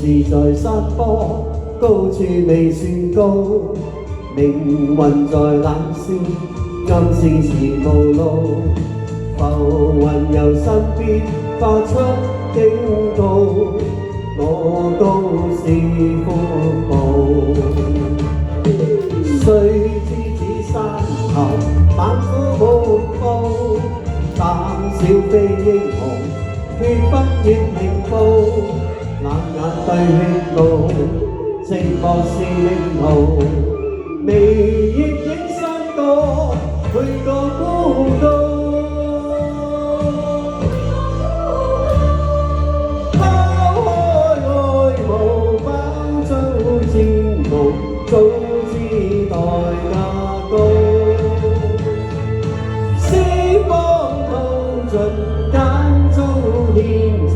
自在山坡，高處未算高，命運在冷笑，暗示時無路，浮雲由身邊發出警告，我都是風暴。誰知此山頭猛虎無報，膽小非英雄，決不願停步。冷眼對血路，寂寞是領途，微熱影相多，每個孤島。拋開愛無飽遭煎熬，早知代價高。四方途盡揀遭牽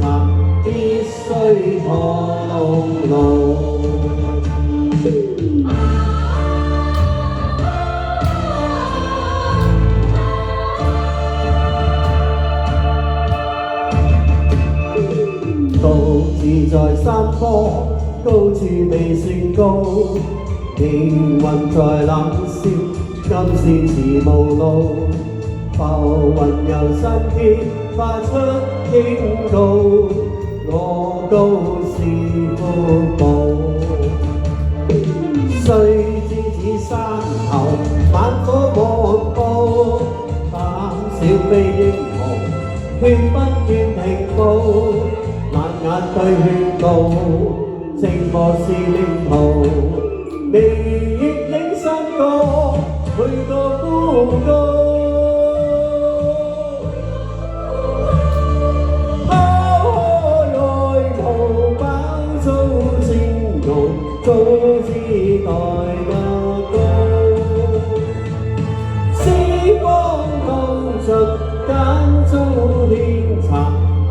插，必須破龍路。獨自在山坡，高處未算高，命運在冷笑，暗示時無路，浮雲由身邊發出警告，我都是風暴。誰知此山頭猛火莫報，膽小非英雄，決不願停步。冷眼對血路，寂寞是領途，微熱影相多，每個孤島。早知代價高，四方途盡揀遭牽插，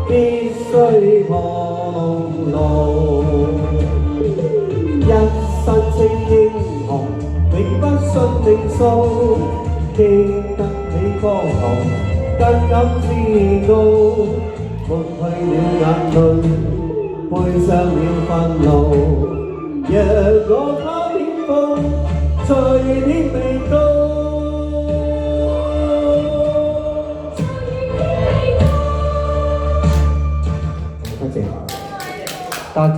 必須破龍路。一身稱英雄，永不信命數，經得起江河，更感自傲。抹去了眼淚，背上了憤怒。若我拋險峰，在天未高。